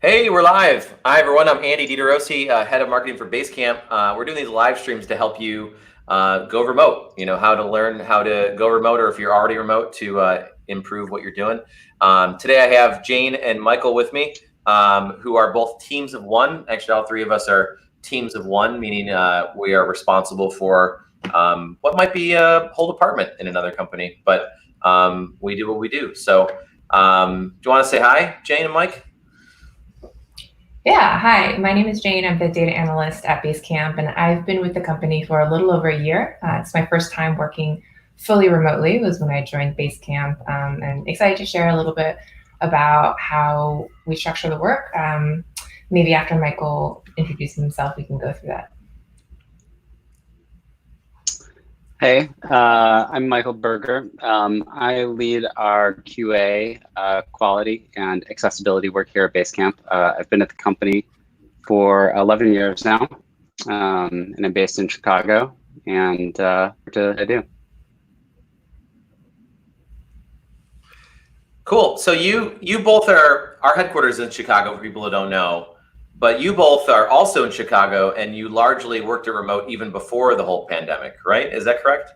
Hey, we're live. Hi, everyone. I'm Andy DiDeRossi, head of marketing for Basecamp. We're doing these live streams to help you go remote. You know, how to learn how to go remote, or if you're already remote, to improve what you're doing. Today, I have Jane and Michael with me, who are both teams of one. Actually, all three of us are teams of one, meaning we are responsible for what might be a whole department in another company, but we do what we do. So, do you want to say hi, Jane and Mike? Yeah, hi, my name is Jane. I'm the data analyst at Basecamp, and I've been with the company for a little over a year. It's my first time working fully remotely, was when I joined Basecamp, and excited to share a little bit about how we structure the work. Maybe after Michael introduces himself, we can go through that. Hey, I'm Michael Berger. I lead our QA, quality, and accessibility work here at Basecamp. I've been at the company for 11 years now, and I'm based in Chicago. And what do I do? Cool. So you both are, our headquarters in Chicago, for people who don't know, but you both are also in Chicago, and you largely worked at remote even before the whole pandemic, right? Is that correct?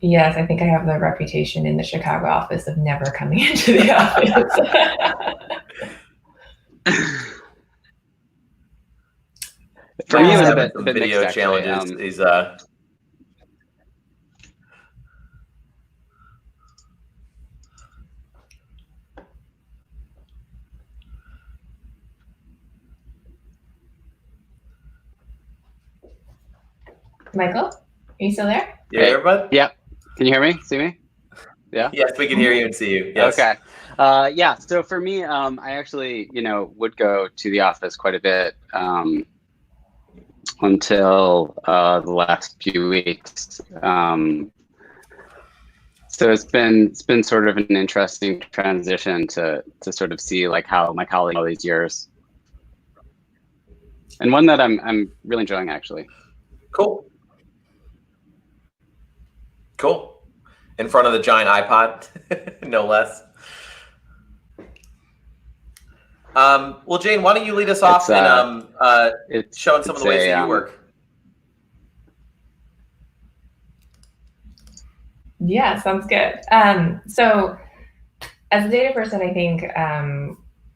Yes, I think I have the reputation in the Chicago office of never coming into the office. For me, it was a bit video mixed, challenges. Michael, are you still there? Yeah, everybody? Yeah. Can you hear me? See me? Yeah. Yes, we can hear you and see you. Yes. Okay. Yeah. So for me, I actually, would go to the office quite a bit until the last few weeks. So it's been sort of an interesting transition to sort of see like how my colleagues all these years, and one that I'm really enjoying actually. Cool. Cool. In front of the giant iPod, no less. Well, Jane, why don't you lead us off and showing some of the ways that you work? Yeah, sounds good. So as a data person, I think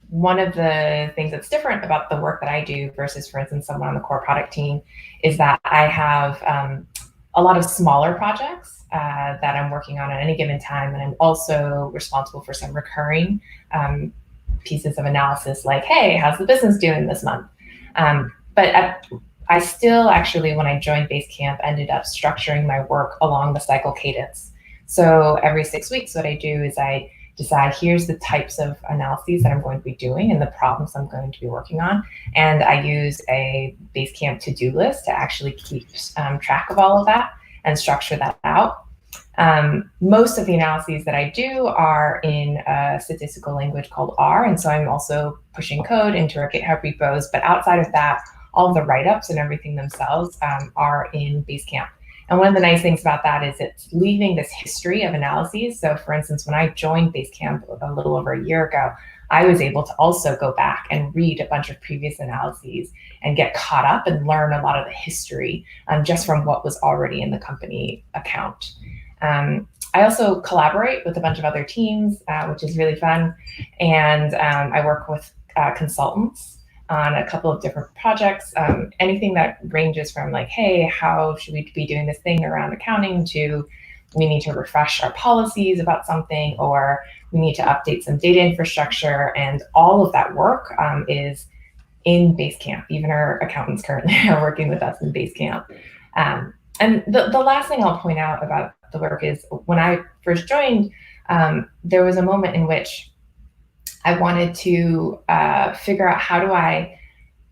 one of the things that's different about the work that I do versus, for instance, someone on the core product team is that I have a lot of smaller projects that I'm working on at any given time. And I'm also responsible for some recurring pieces of analysis like, hey, how's the business doing this month? I still actually, when I joined Basecamp, ended up structuring my work along the cycle cadence. So every 6 weeks, what I do is I decide here's the types of analyses that I'm going to be doing and the problems I'm going to be working on. And I use a Basecamp to-do list to actually keep track of all of that and structure that out. Most of the analyses that I do are in a statistical language called R. And so I'm also pushing code into our GitHub repos. But outside of that, all the write-ups and everything themselves are in Basecamp. And one of the nice things about that is it's leaving this history of analyses. So for instance, when I joined Basecamp a little over a year ago, I was able to also go back and read a bunch of previous analyses and get caught up and learn a lot of the history just from what was already in the company account. I also collaborate with a bunch of other teams, which is really fun. And I work with consultants on a couple of different projects, anything that ranges from like, hey, how should we be doing this thing around accounting, to we need to refresh our policies about something, or we need to update some data infrastructure. And all of that work is in Basecamp. Even our accountants currently are working with us in Basecamp. And the last thing I'll point out about the work is when I first joined, there was a moment in which I wanted to figure out how do I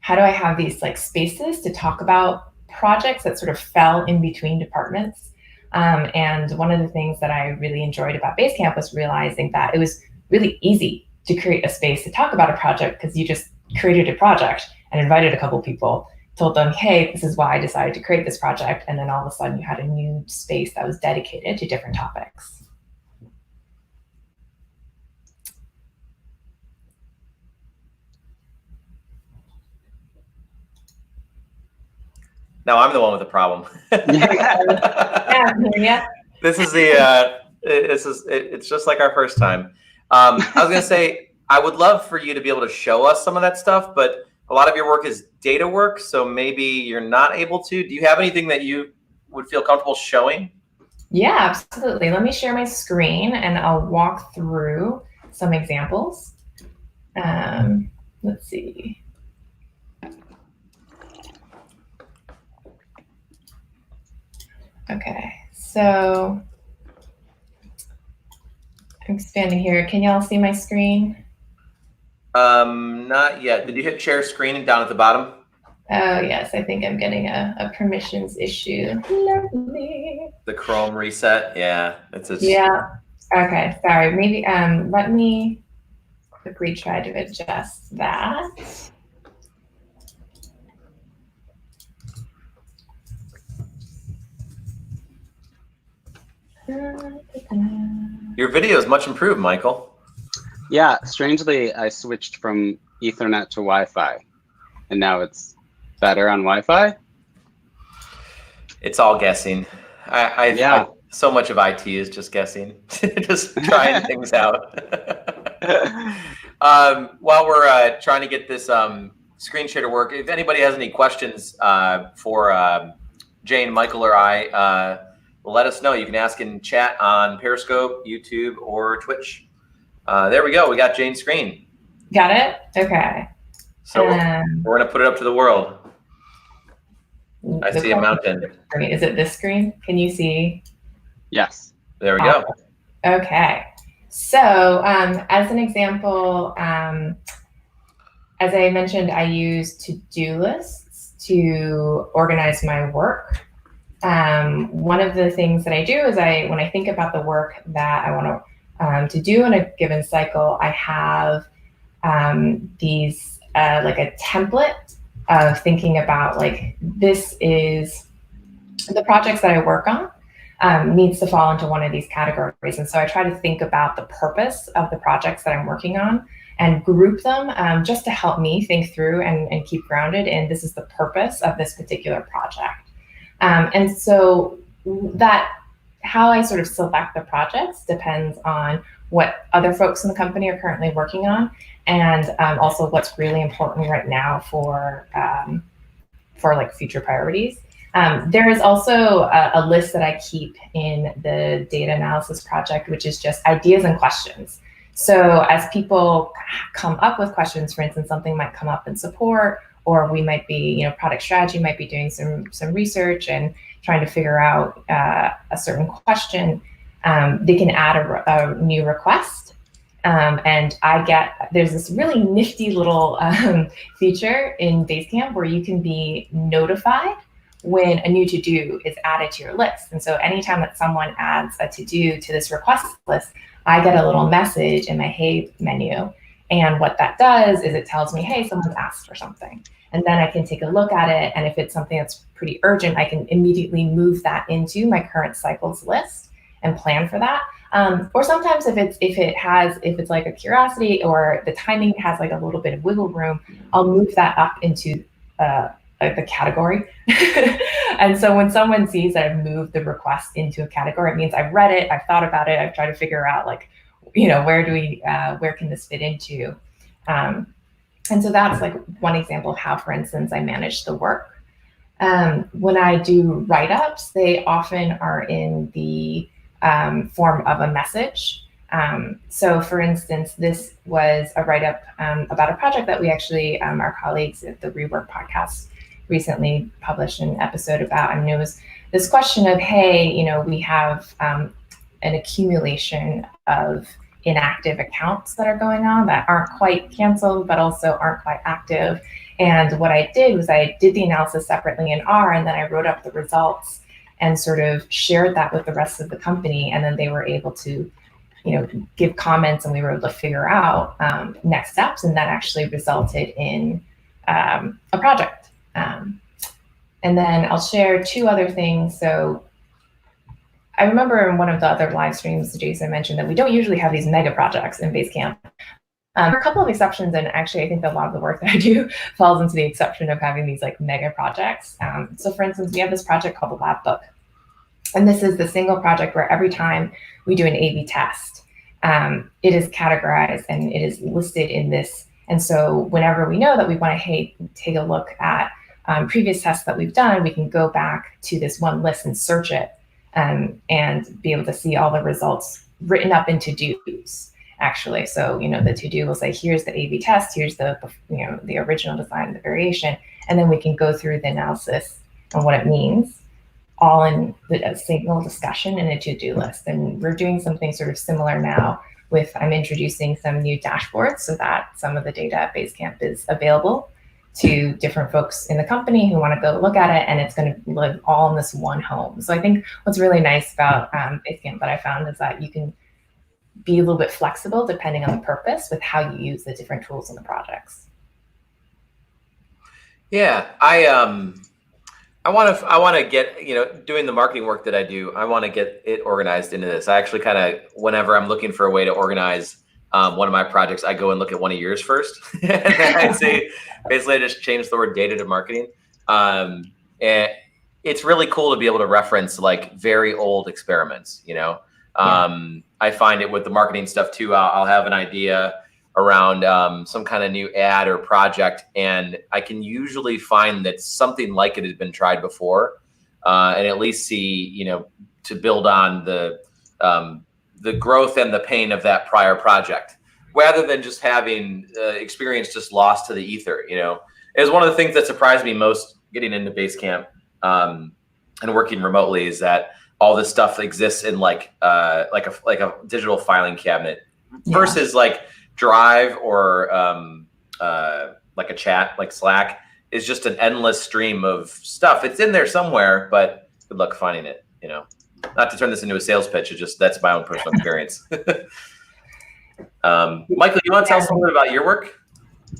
have these like spaces to talk about projects that sort of fell in between departments. And one of the things that I really enjoyed about Basecamp was realizing that it was really easy to create a space to talk about a project because you just created a project and invited a couple people, told them, hey, this is why I decided to create this project. And then all of a sudden you had a new space that was dedicated to different topics. No, I'm the one with the problem. Yeah. This is it's just like our first time. I was gonna say, I would love for you to be able to show us some of that stuff, but a lot of your work is data work, so maybe you're not able to. Do you have anything that you would feel comfortable showing? Yeah, absolutely. Let me share my screen and I'll walk through some examples. Let's see. Okay, so I'm expanding here. Can y'all see my screen? Not yet. Did you hit share screen down at the bottom? Oh, yes, I think I'm getting a permissions issue. Lovely. The Chrome reset, yeah. Yeah, okay, sorry. Maybe let me quickly try to adjust that. Your video is much improved, Michael. Yeah, strangely, I switched from Ethernet to Wi-Fi, and now it's better on Wi-Fi. It's all guessing. Yeah. So much of IT is just guessing, just trying things out. While we're trying to get this screen share to work, if anybody has any questions for Jane, Michael, or I, let us know. You can ask in chat on Periscope, YouTube, or Twitch. There we go. We got Jane's screen. Got it? Okay. So we're going to put it up to the world. I see a mountain. Is it this screen? Can you see? Yes. There we go. Okay. So as an example, as I mentioned, I use to-do lists to organize my work. One of the things that I do is when I think about the work that I want to do in a given cycle, I have these like a template of thinking about like, this is the projects that I work on needs to fall into one of these categories. And so I try to think about the purpose of the projects that I'm working on and group them just to help me think through and keep grounded in this is the purpose of this particular project. And so that how I sort of select the projects depends on what other folks in the company are currently working on, and also what's really important right now for like future priorities. There is also a list that I keep in the data analysis project, which is just ideas and questions. So as people come up with questions, for instance, something might come up in support, or we might be, product strategy might be doing some research and trying to figure out a certain question, they can add a new request. And there's this really nifty little feature in Basecamp where you can be notified when a new to-do is added to your list. And so anytime that someone adds a to-do to this request list, I get a little message in my Hey menu. And what that does is it tells me, hey, someone's asked for something. And then I can take a look at it. And if it's something that's pretty urgent, I can immediately move that into my current cycles list and plan for that. Or sometimes if it's like a curiosity or the timing has like a little bit of wiggle room, I'll move that up into the category. And so when someone sees that I've moved the request into a category, it means I've read it, I've thought about it, I've tried to figure out like, where can this fit into? And so that's like one example of how, for instance, I manage the work. When I do write-ups, they often are in the form of a message. So for instance, this was a write-up about a project that we actually, our colleagues at the Rework podcast recently published an episode about. And it was this question of, hey, we have an accumulation of inactive accounts that are going on that aren't quite canceled, but also aren't quite active. And what I did was I did the analysis separately in R, and then I wrote up the results and sort of shared that with the rest of the company. And then they were able to, give comments, and we were able to figure out next steps. And that actually resulted in a project. And then I'll share two other things. So I remember in one of the other live streams, Jason mentioned that we don't usually have these mega projects in Basecamp, There are a couple of exceptions, and actually I think that a lot of the work that I do falls into the exception of having these like mega projects. So for instance, we have this project called the Lab Book. And this is the single project where every time we do an A/B test, it is categorized and it is listed in this. And so whenever we know that we want to take a look at previous tests that we've done, we can go back to this one list and search it and be able to see all the results written up into to-dos, actually. So, the to-do will say, here's the A/B test, here's the original design, the variation, and then we can go through the analysis and what it means, all in a single discussion in a to-do list. And we're doing something sort of similar now I'm introducing some new dashboards so that some of the data at Basecamp is available to different folks in the company who want to go look at it, and it's going to live all in this one home. So I think what's really nice about Basecamp that I found is that you can be a little bit flexible depending on the purpose with how you use the different tools in the projects. Yeah, I want to get, doing the marketing work that I do, I want to get it organized into this. I actually kind of, whenever I'm looking for a way to organize one of my projects, I go and look at one of yours first. And then I say, basically I just change the word data to marketing. And it's really cool to be able to reference like very old experiments, I find it with the marketing stuff too. I'll have an idea around some kind of new ad or project, and I can usually find that something like it has been tried before, and at least see, to build on the growth and the pain of that prior project, rather than just having experience just lost to the ether. It was one of the things that surprised me most getting into Basecamp and working remotely, is that all this stuff exists in like a digital filing cabinet versus like Drive or like a chat like Slack is just an endless stream of stuff. It's in there somewhere, but good luck finding it. Not to turn this into a sales pitch, that's my own personal experience. Michael, you want to tell us a little bit about your work?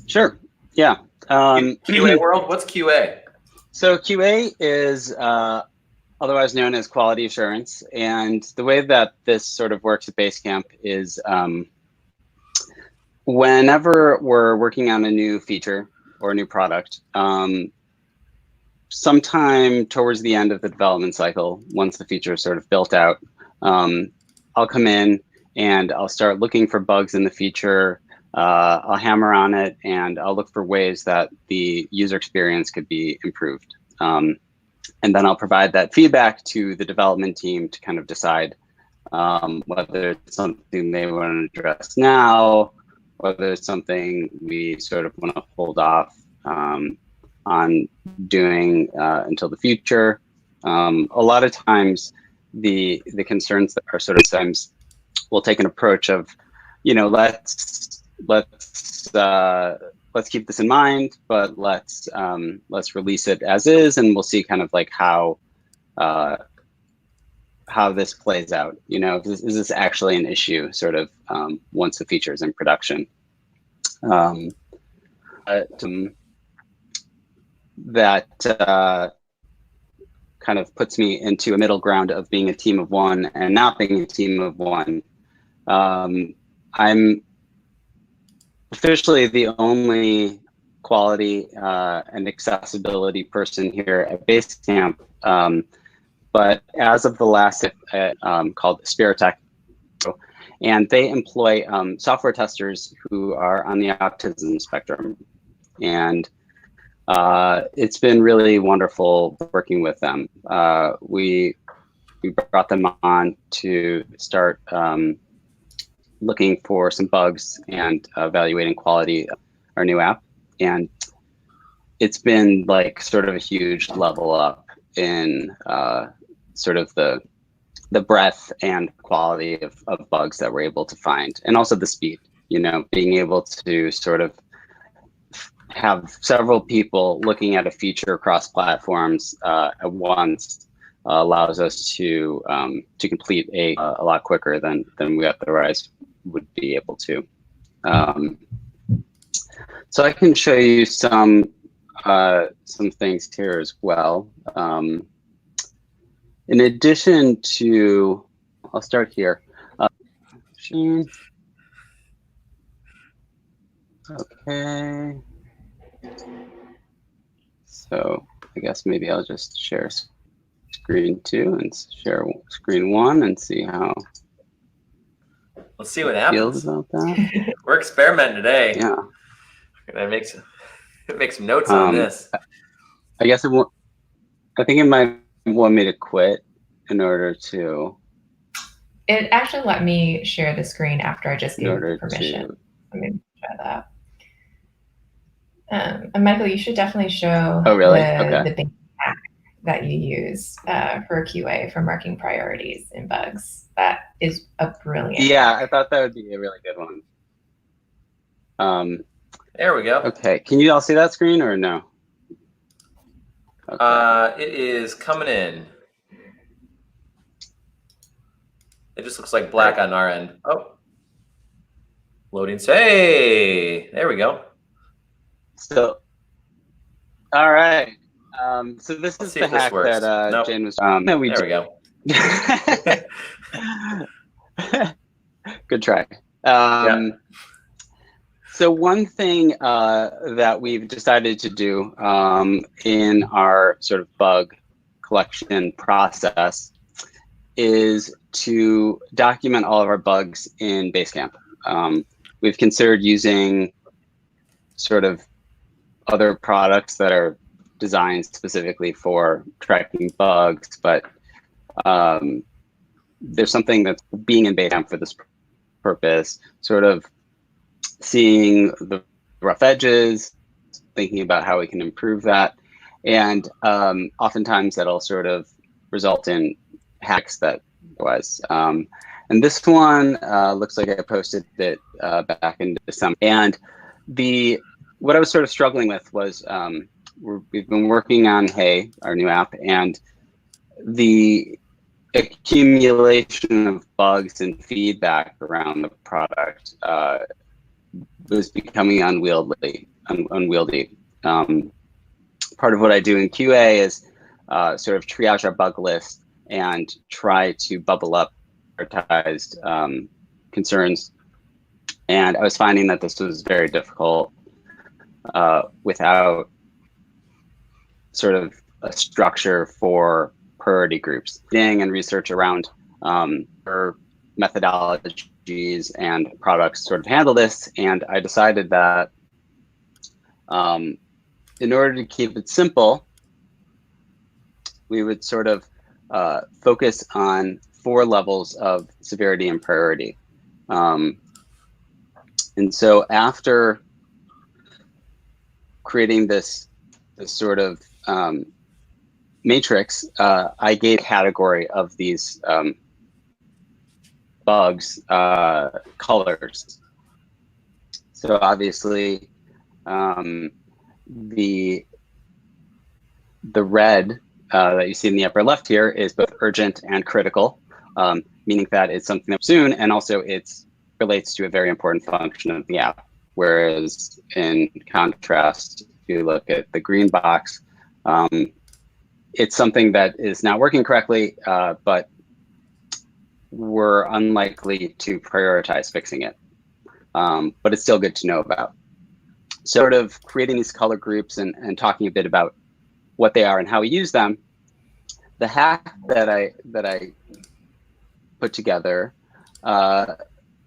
Sure. Yeah. QA world. What's QA? So QA is otherwise known as quality assurance, and the way that this sort of works at Basecamp is whenever we're working on a new feature or a new product, sometime towards the end of the development cycle, once the feature is sort of built out, I'll come in and I'll start looking for bugs in the feature. I'll hammer on it, and I'll look for ways that the user experience could be improved. And then I'll provide that feedback to the development team to kind of decide whether it's something they want to address now, whether it's something we sort of want to hold off on doing until the future. A lot of times the concerns that are sort of sometimes we'll take an approach of, let's keep this in mind, but let's release it as is, and we'll see kind of like how this plays out. Is this actually an issue sort of once the feature is in production? That kind of puts me into a middle ground of being a team of one and not being a team of one. I'm officially the only quality and accessibility person here at Basecamp. But as of the last called Spiritech, and they employ software testers who are on the autism spectrum. And it's been really wonderful working with them. We brought them on to start looking for some bugs and evaluating quality of our new app. And it's been like sort of a huge level up in sort of the breadth and quality of bugs that we're able to find, and also the speed, being able to sort of have several people looking at a feature across platforms at once allows us to complete a lot quicker than we otherwise would be able to. So I can show you some things here as well. In addition to, I'll start here. Okay. So I guess maybe I'll just share screen 2 and share screen 1 and see how Let's see what it feels happens. about that. We're experimenting today. Yeah. I make some notes on this. I guess I think it might want me to quit in order to. It actually let me share the screen after I just gave it the permission. To, Let me try that. And Michael, you should definitely show oh, really? the big hack that you use for QA for marking priorities in bugs. That is a brilliant hack. I thought that would be a really good one. There we go. Okay, can you all see that screen or no? Okay. It is coming in. It just looks like black on our end. Oh, loading. Hey, there we go. So, all right. So this Let's is see the if this hack works. that Nope. Jane was. There we go. Good try. Yeah. So one thing that we've decided to do in our sort of bug collection process is to document all of our bugs in Basecamp. We've considered using sort of other products that are designed specifically for tracking bugs, but there's something that's being in Basecamp for this purpose, sort of seeing the rough edges, thinking about how we can improve that. And oftentimes that'll sort of result in hacks that was. And this one looks like I posted it back in December. And what I was sort of struggling with was we've been working on Hey, our new app, and the accumulation of bugs and feedback around the product was becoming unwieldy. Part of what I do in QA is sort of triage our bug list and try to bubble up prioritized concerns. And I was finding that this was very difficult without sort of a structure for priority groups. And research around methodologies and products sort of handle this. And I decided that in order to keep it simple, we would sort of focus on 4 levels of severity and priority. And so after creating this sort of matrix, I gave category of these bugs colors. So obviously the red that you see in the upper left here is both urgent and critical, meaning that it's something that's soon, and also it relates to a very important function of the app. Whereas in contrast, if you look at the green box, it's something that is not working correctly, but we're unlikely to prioritize fixing it. But it's still good to know about. Sort of creating these color groups and talking a bit about what they are and how we use them. The hack that I put together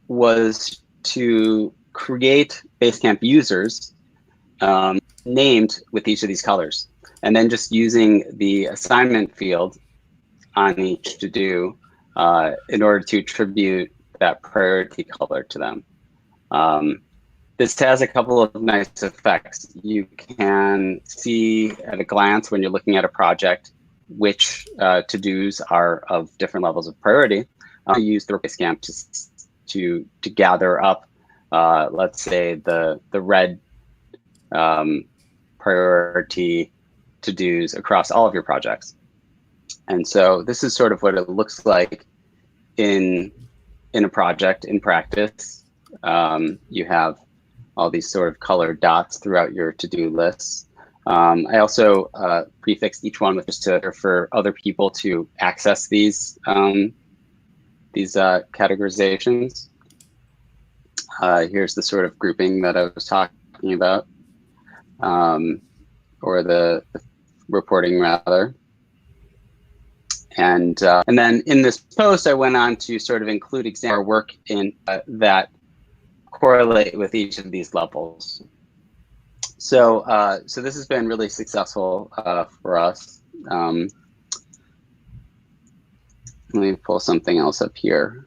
was to create Basecamp users named with each of these colors, and then just using the assignment field on each to do in order to attribute that priority color to them. This has a couple of nice effects. You can see at a glance when you're looking at a project which to-dos are of different levels of priority. You use the Basecamp to gather up, let's say, the red priority to-dos across all of your projects. And so this is sort of what it looks like in a project in practice. You have all these sort of colored dots throughout your to-do lists. I also prefixed each one with just for other people to access these categorizations. Here's the sort of grouping that I was talking about, or the reporting rather. And then in this post, I went on to sort of include example work in that correlate with each of these levels. So so this has been really successful for us. Let me pull something else up here.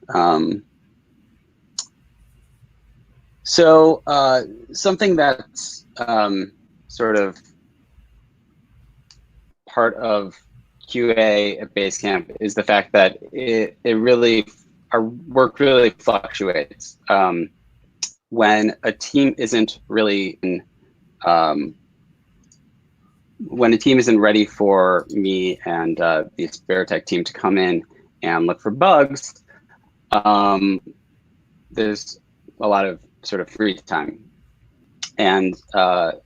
So something that's sort of part of QA at Basecamp is the fact that our work really fluctuates. When a team isn't really when a team isn't ready for me and the Veritech team to come in and look for bugs, there's a lot of sort of free time. And a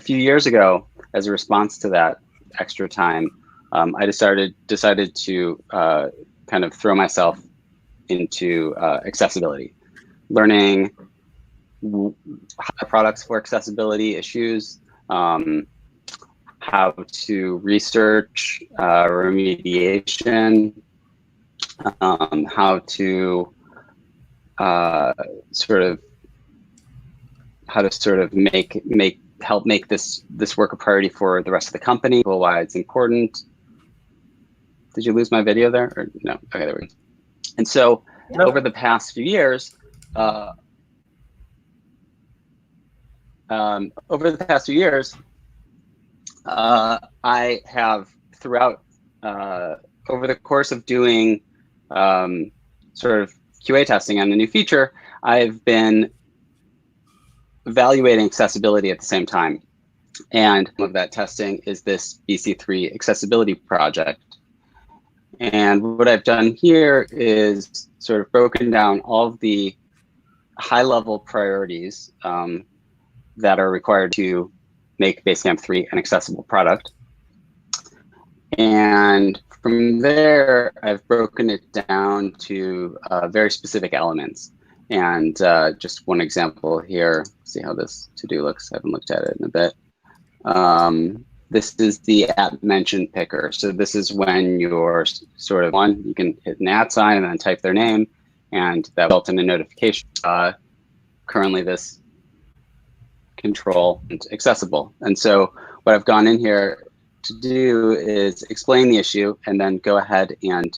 few years ago, as a response to that extra time, I decided to kind of throw myself into accessibility, learning products for accessibility issues, how to research remediation, how to help make this work a priority for the rest of the company, why it's important. Did you lose my video there? Or no? Okay, there we go. And so over the past few years, I have throughout over the course of doing sort of QA testing on a new feature, I've been evaluating accessibility at the same time. And of that testing is this BC3 accessibility project. And what I've done here is sort of broken down all of the high-level priorities that are required to make Basecamp 3 an accessible product. And from there, I've broken it down to very specific elements. And just one example here, see how this to-do looks. I haven't looked at it in a bit. This is the at mention picker. So this is when you're sort of you can hit an at sign and then type their name, and that built in a notification. Currently this control is accessible. And so what I've gone in here to do is explain the issue and then go ahead and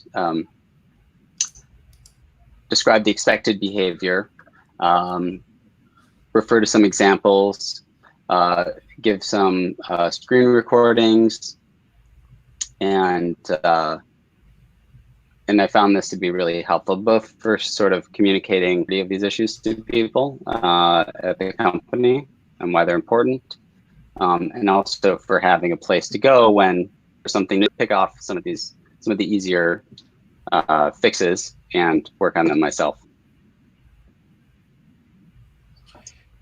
describe the expected behavior, refer to some examples, give some screen recordings, and I found this to be really helpful, both for sort of communicating any of these issues to people at the company and why they're important, and also for having a place to go when there's something to pick off some of the easier fixes and work on them myself.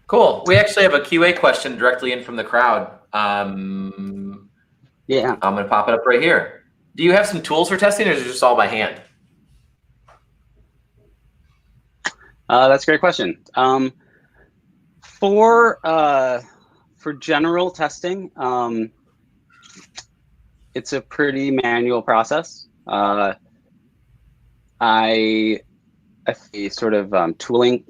Cool. We actually have a QA question directly in from the crowd. Yeah. I'm going to pop it up right here. Do you have some tools for testing, or is it just all by hand? That's a great question. For general testing, it's a pretty manual process. I think sort of tooling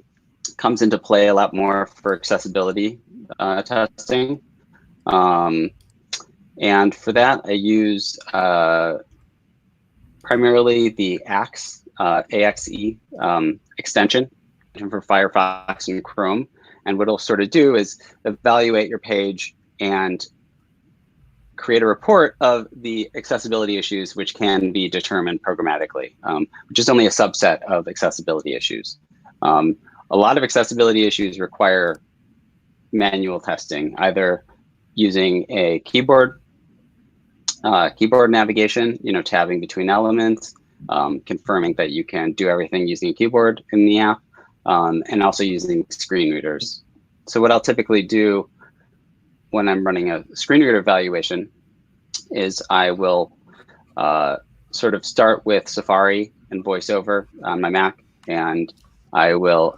comes into play a lot more for accessibility testing. And for that, I use primarily the AXE extension for Firefox and Chrome. And what it'll sort of do is evaluate your page and create a report of the accessibility issues, which can be determined programmatically, which is only a subset of accessibility issues. A lot of accessibility issues require manual testing, either using a keyboard navigation, tabbing between elements, confirming that you can do everything using a keyboard in the app, and also using screen readers. So what I'll typically do when I'm running a screen reader evaluation is I will sort of start with Safari and VoiceOver on my Mac, and I will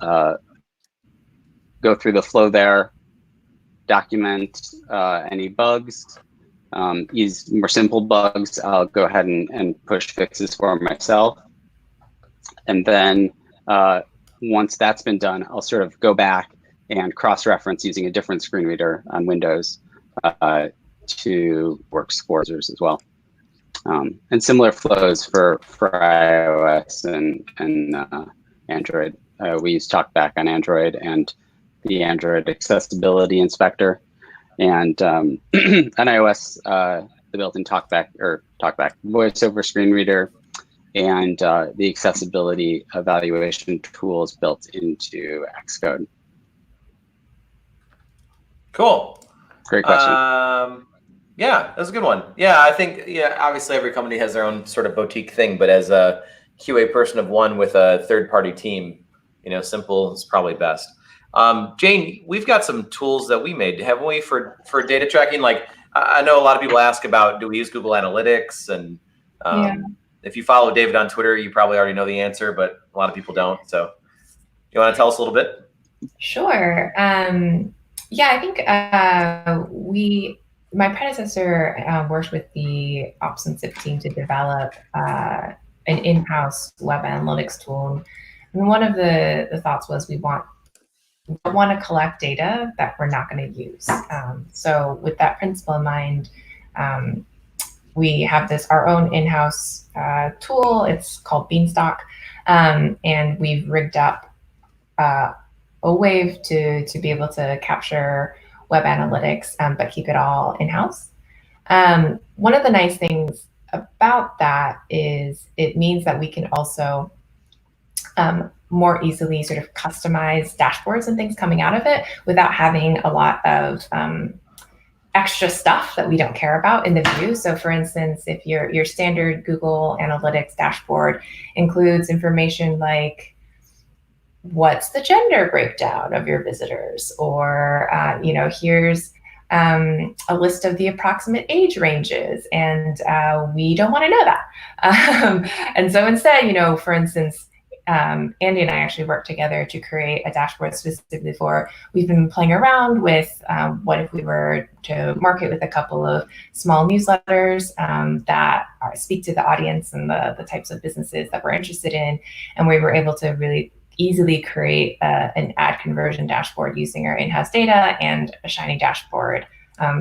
go through the flow there, document any bugs. These more simple bugs, I'll go ahead and push fixes for myself. And then once that's been done, I'll sort of go back and cross-reference using a different screen reader on Windows to works for users as well. And similar flows for iOS and Android. We use TalkBack on Android and the Android Accessibility Inspector. And on iOS, the built-in TalkBack voice over screen reader and the accessibility evaluation tools built into Xcode. Cool. Great question. Yeah, that's a good one. Yeah, I think, obviously every company has their own sort of boutique thing, but as a QA person of one with a third-party team, simple is probably best. Jane, we've got some tools that we made, haven't we, for data tracking? Like, I know a lot of people ask about, do we use Google Analytics? And if you follow David on Twitter, you probably already know the answer, but a lot of people don't. So you want to tell us a little bit? Sure. Yeah, I think my predecessor worked with the Ops and SIP team to develop an in-house web analytics tool. And one of the thoughts was we want to collect data that we're not going to use. So with that principle in mind, we have our own in-house tool. It's called Beanstalk, and we've rigged up a wave to be able to capture web analytics, but keep it all in-house. One of the nice things about that is it means that we can also more easily sort of customize dashboards and things coming out of it without having a lot of extra stuff that we don't care about in the view. So for instance, if your standard Google Analytics dashboard includes information like what's the gender breakdown of your visitors, or here's a list of the approximate age ranges, and we don't want to know that. And so instead, for instance, Andy and I actually worked together to create a dashboard specifically for, we've been playing around with what if we were to market with a couple of small newsletters that speak to the audience and the types of businesses that we're interested in. And we were able to really easily create an ad conversion dashboard using our in-house data and a Shiny dashboard,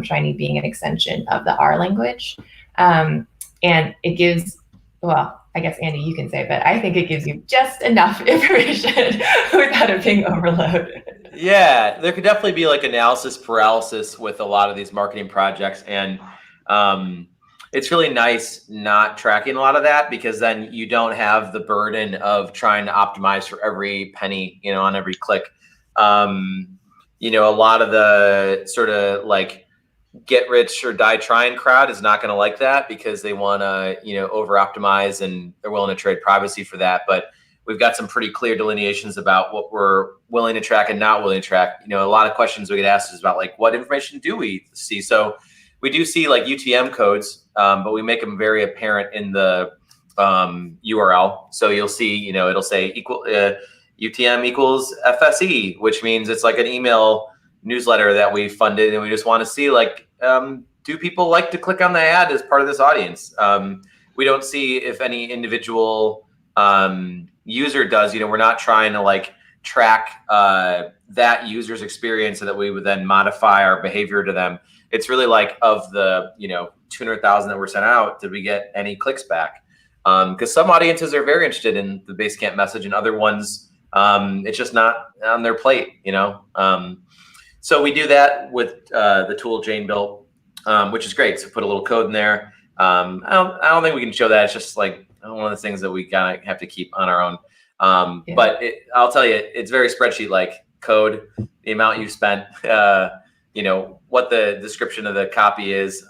Shiny being an extension of the R language. And it gives, well, I guess, Andy, you can say, but I think it gives you just enough information without it being overload. Yeah, there could definitely be like analysis paralysis with a lot of these marketing projects. And it's really nice not tracking a lot of that, because then you don't have the burden of trying to optimize for every penny, on every click. A lot of the sort of like get rich or die trying crowd is not going to like that, because they want to, over optimize, and they're willing to trade privacy for that. But we've got some pretty clear delineations about what we're willing to track and not willing to track. A lot of questions we get asked is about like, what information do we see? So we do see like UTM codes, but we make them very apparent in the URL. So you'll see, it'll say UTM equals FSE, which means it's like an email newsletter that we funded, and we just want to see like, do people like to click on the ad as part of this audience? We don't see if any individual user does. We're not trying to like track that user's experience so that we would then modify our behavior to them. It's really like, of the 200,000 that were sent out, did we get any clicks back? Because some audiences are very interested in the Basecamp message, and other ones it's just not on their plate. So we do that with the tool Jane built, which is great. So put a little code in there. I don't think we can show that. It's just like one of the things that we kind of have to keep on our own. But I'll tell you, it's very spreadsheet-like code. The amount you spent, what the description of the copy is.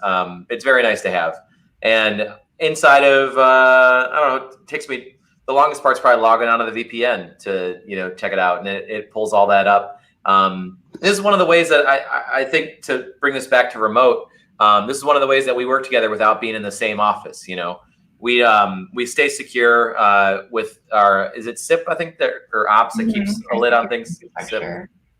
It's very nice to have. And inside of, I don't know, it takes me, the longest part's probably logging onto the VPN to, check it out. And it pulls all that up. This is one of the ways that I think, to bring this back to remote, this is one of the ways that we work together without being in the same office. We stay secure with our, is it SIP, I think, or Ops that keeps a lid on things? SIP.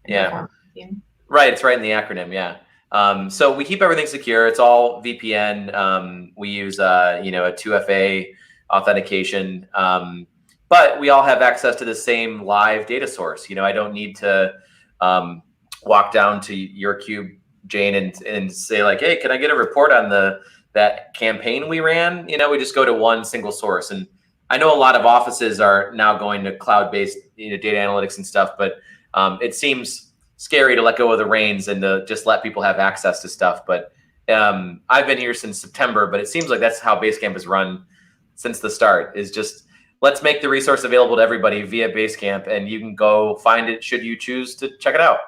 Yeah. performance team. Right. It's right in the acronym. Yeah. So we keep everything secure. It's all VPN. We use, a 2FA authentication. But we all have access to the same live data source. I don't need to walk down to your cube, Jane, and say like, hey, can I get a report on that campaign we ran? We just go to one single source. And I know a lot of offices are now going to cloud-based data analytics and stuff, but it seems scary to let go of the reins and to just let people have access to stuff. But I've been here since September, but it seems like that's how Basecamp has run since the start, is just let's make the resource available to everybody via Basecamp, and you can go find it should you choose to check it out.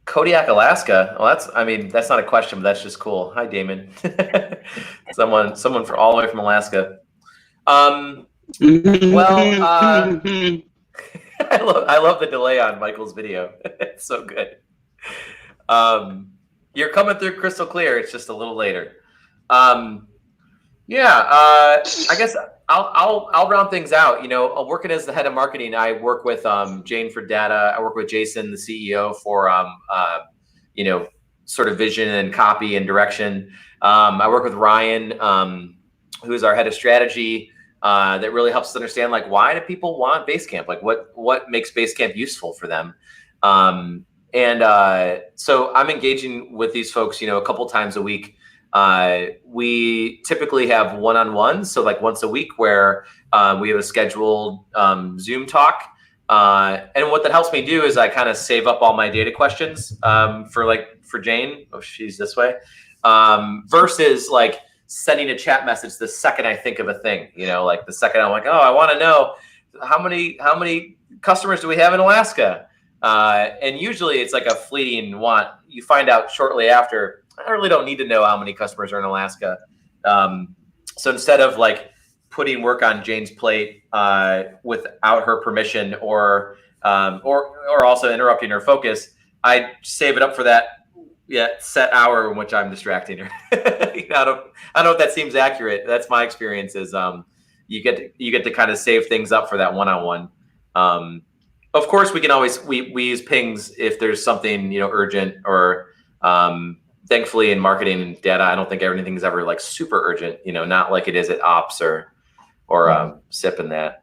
Kodiak, Alaska. Well, that's not a question, but that's just cool. Hi, Damon. someone for all the way from Alaska. I love the delay on Michael's video. It's so good. You're coming through crystal clear. It's just a little later. I guess I'll round things out. Working as the head of marketing, I work with Jane for data. I work with Jason, the CEO, for sort of vision and copy and direction. I work with Ryan, who is our head of strategy. That really helps us understand, like, why do people want Basecamp? Like, what makes Basecamp useful for them? So I'm engaging with these folks, a couple times a week. We typically have one-on-ones, so like once a week, where we have a scheduled Zoom talk. And what that helps me do is I kind of save up all my data questions for Jane. Oh, she's this way. Versus like sending a chat message the second I think of a thing, like the second I'm like, oh, I want to know how many customers do we have in Alaska? And usually it's like a fleeting want. You find out shortly after, I really don't need to know how many customers are in Alaska. So instead of like putting work on Jane's plate without her permission or also interrupting her focus, I save it up for that set hour in which I'm distracting her. I don't know if that seems accurate. That's my experience. Is you get to kind of save things up for that one-on-one. Of course, we can always we use pings if there's something urgent, or thankfully in marketing and data, I don't think anything's ever like super urgent. Not like it is at ops or SIP and that.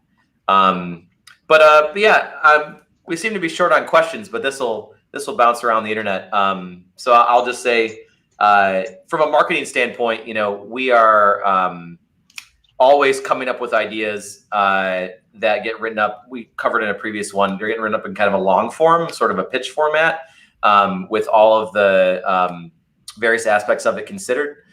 We seem to be short on questions, but this will bounce around the internet. So I'll just say, from a marketing standpoint, we are always coming up with ideas that get written up. We covered in a previous one. They're getting written up in kind of a long form, sort of a pitch format, with all of the various aspects of it considered,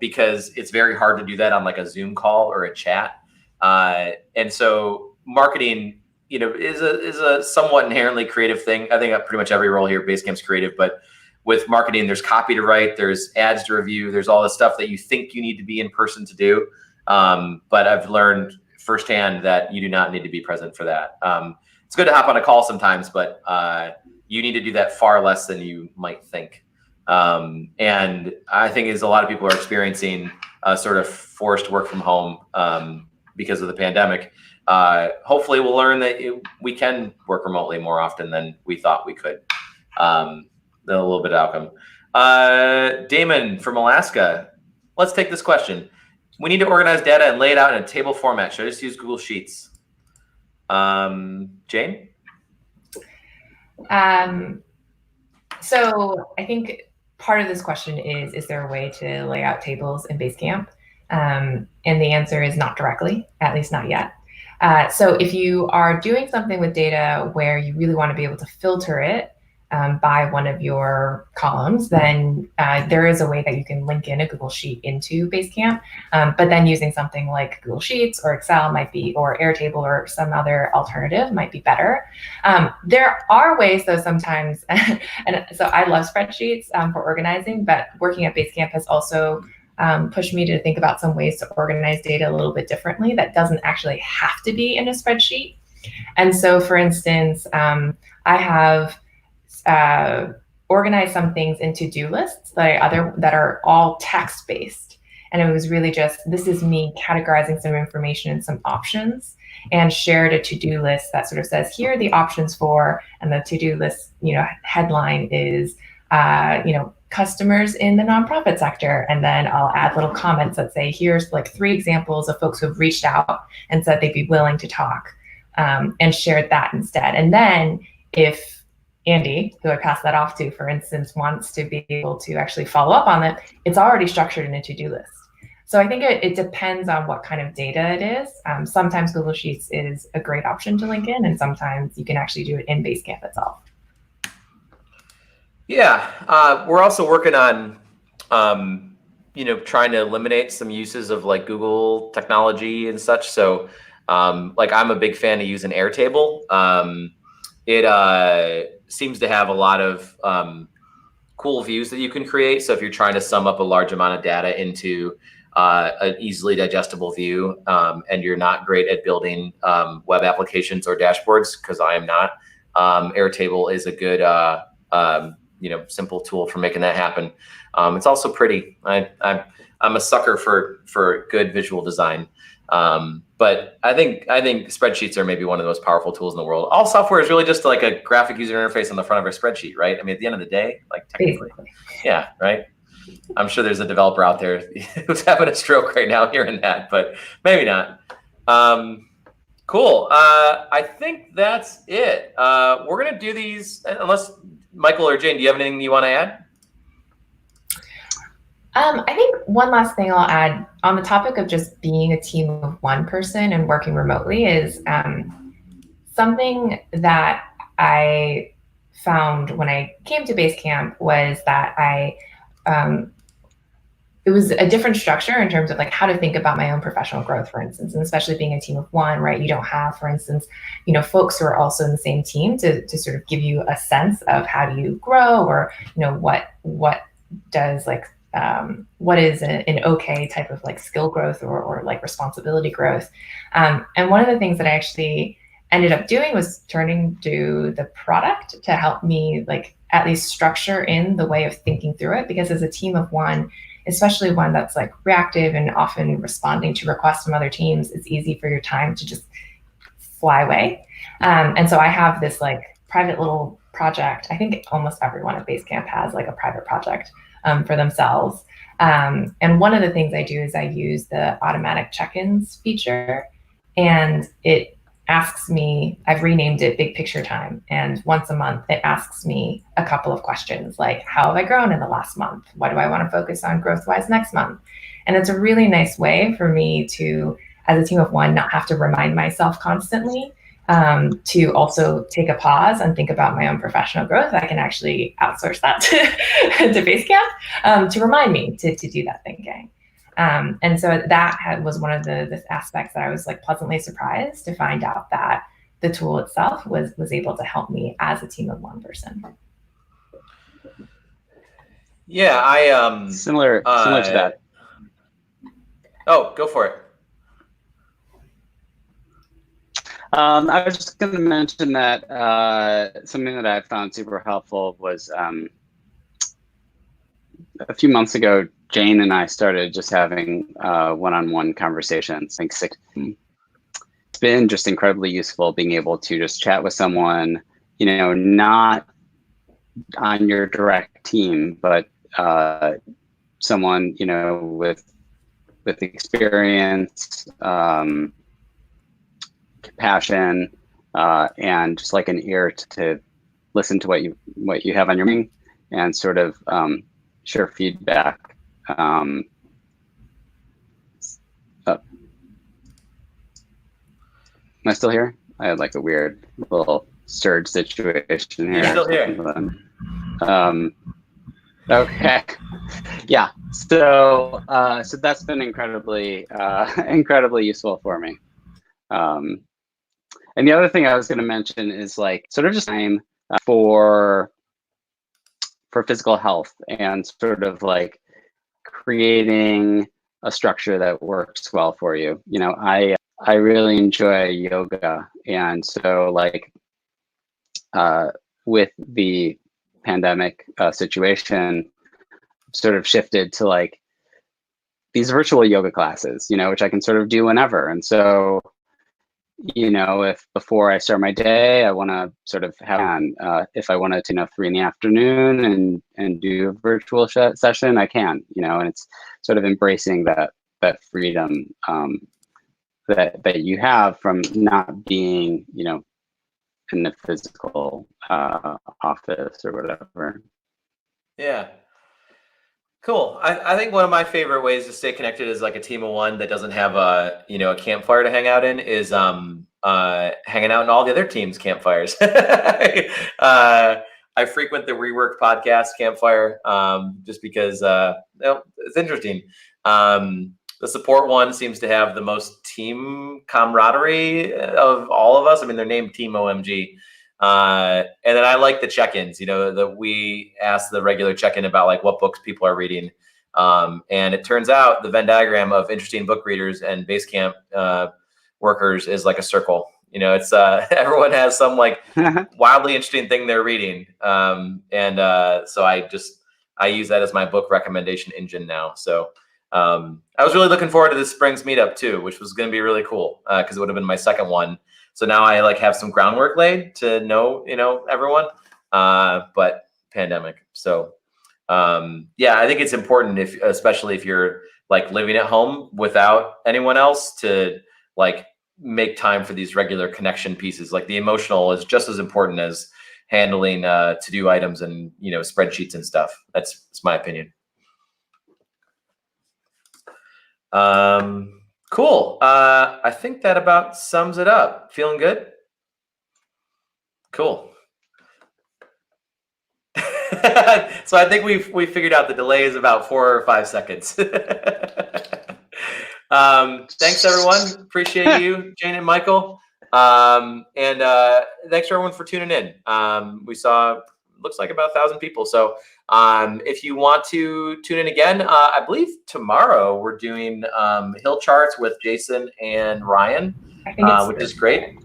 because it's very hard to do that on like a Zoom call or a chat. And so marketing, is a somewhat inherently creative thing. I think pretty much every role here at Basecamp's creative, but with marketing, there's copy to write, there's ads to review, there's all the stuff that you think you need to be in person to do. But I've learned firsthand that you do not need to be present for that. It's good to hop on a call sometimes, but you need to do that far less than you might think. And I think as a lot of people are experiencing sort of forced work from home because of the pandemic, hopefully we'll learn that we can work remotely more often than we thought we could. A little bit of outcome. Damon from Alaska, let's take this question. We need to organize data and lay it out in a table format. Should I just use Google Sheets? Jane? So I think part of this question is there a way to lay out tables in Basecamp? And the answer is not directly, at least not yet. So if you are doing something with data where you really want to be able to filter it by one of your columns, then there is a way that you can link in a Google Sheet into Basecamp. But then using something like Google Sheets or Excel might be, or Airtable or some other alternative might be better. There are ways though sometimes, and so I love spreadsheets for organizing, but working at Basecamp has also pushed me to think about some ways to organize data a little bit differently that doesn't actually have to be in a spreadsheet. And so for instance, I have organize some things into to-do lists that are all text-based. And it was really just, this is me categorizing some information and some options. and shared a to-do list that sort of says, here are the options for, and the to-do list, headline is, customers in the nonprofit sector. And then I'll add little comments that say, here's like 3 examples of folks who've reached out and said they'd be willing to talk, and shared that instead. And then if Andy, who I passed that off to, for instance, wants to be able to actually follow up on it, it's already structured in a to-do list. So I think it depends on what kind of data it is. Sometimes Google Sheets is a great option to link in, and sometimes you can actually do it in Basecamp itself. Yeah, we're also working on, trying to eliminate some uses of like Google technology and such. So, like I'm a big fan of using Airtable. It seems to have a lot of cool views that you can create. So if you're trying to sum up a large amount of data into an easily digestible view, and you're not great at building web applications or dashboards, because I am not, Airtable is a good simple tool for making that happen. It's also pretty. I'm a sucker for good visual design. But I think spreadsheets are maybe one of the most powerful tools in the world. All software is really just like a graphic user interface on the front of a spreadsheet, right? I mean, at the end of the day, like technically, yeah, right. I'm sure there's a developer out there who's having a stroke right now hearing that, but maybe not. Cool. I think that's it. We're gonna do these, unless Michael or Jane, do you have anything you want to add? I think one last thing I'll add on the topic of just being a team of 1 person and working remotely is something that I found when I came to Basecamp was that it was a different structure in terms of like how to think about my own professional growth, for instance, and especially being a team of 1, right? You don't have, for instance, folks who are also in the same team to sort of give you a sense of how do you grow, or what does like what is an okay type of like skill growth or like responsibility growth. And one of the things that I actually ended up doing was turning to the product to help me like at least structure in the way of thinking through it, because as a team of 1, especially one that's like reactive and often responding to requests from other teams, it's easy for your time to just fly away. And so I have this like private little project. I think almost everyone at Basecamp has like a private project for themselves. And one of the things I do is I use the automatic check-ins feature, and it asks me, I've renamed it Big Picture Time. And once a month, it asks me a couple of questions like, how have I grown in the last month? What do I want to focus on growth-wise next month? And it's a really nice way for me to, as a team of 1, not have to remind myself constantly to also take a pause and think about my own professional growth. I can actually outsource that to Basecamp to remind me to do that thinking. And so that was one of the aspects that I was like pleasantly surprised to find out that the tool itself was able to help me as a team of 1 person. Yeah, I similar to that. Oh, go for it. I was just going to mention that something that I found super helpful was a few months ago, Jane and I started just having one-on-one conversations. I think it's been just incredibly useful being able to just chat with someone, not on your direct team, but someone, with experience, compassion, and just like an ear to listen to what you have on your mind and sort of share feedback. Am I still here? I had like a weird little surge situation here. You're still here. Okay. Yeah. So that's been incredibly useful for me. And the other thing I was going to mention is like sort of just time for physical health and sort of like creating a structure that works well for you. I really enjoy yoga, and so like with the pandemic situation, sort of shifted to like these virtual yoga classes, which I can sort of do whenever. And so you know, if before I start my day, I want to sort of have, if I wanted to, 3 in the afternoon and do a virtual session, I can, and it's sort of embracing that freedom that you have from not being, in the physical office or whatever. Yeah. Cool. I think one of my favorite ways to stay connected as like a team of one that doesn't have a campfire to hang out in is hanging out in all the other teams' campfires. I frequent the Rework podcast campfire just because it's interesting. The support one seems to have the most team camaraderie of all of us. I mean, they're named Team OMG. And then I like the check-ins, that we ask the regular check-in about like what books people are reading. And it turns out the Venn diagram of interesting book readers and Basecamp workers is like a circle. It's everyone has some like wildly interesting thing they're reading. So I use that as my book recommendation engine now. So I was really looking forward to this spring's meetup too, which was going to be really cool because it would have been my second one. So now I like have some groundwork laid to know, everyone, but pandemic. So, yeah, I think it's important especially if you're like living at home without anyone else to like make time for these regular connection pieces. Like the emotional is just as important as handling to-do items and, spreadsheets and stuff. That's my opinion. Cool. I think that about sums it up. Feeling good? Cool. So I think we figured out the delay is about 4 or 5 seconds. Thanks everyone. Appreciate you, Jane and Michael. And thanks for everyone for tuning in. We saw looks like about 1,000 people. So if you want to tune in again, I believe tomorrow we're doing hill charts with Jason and Ryan, which is great.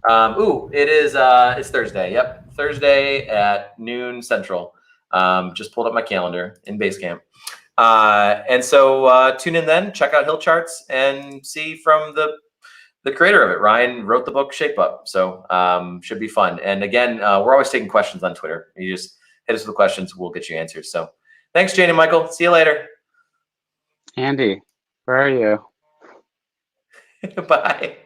It's Thursday. Yep. Thursday at noon Central. Just pulled up my calendar in Basecamp. And so tune in then, check out hill charts and see from the creator of it. Ryan wrote the book Shape Up. So should be fun. And again, we're always taking questions on Twitter. You just hit us with questions. We'll get you answers. So thanks, Jane and Michael. See you later. Andy, where are you? Bye.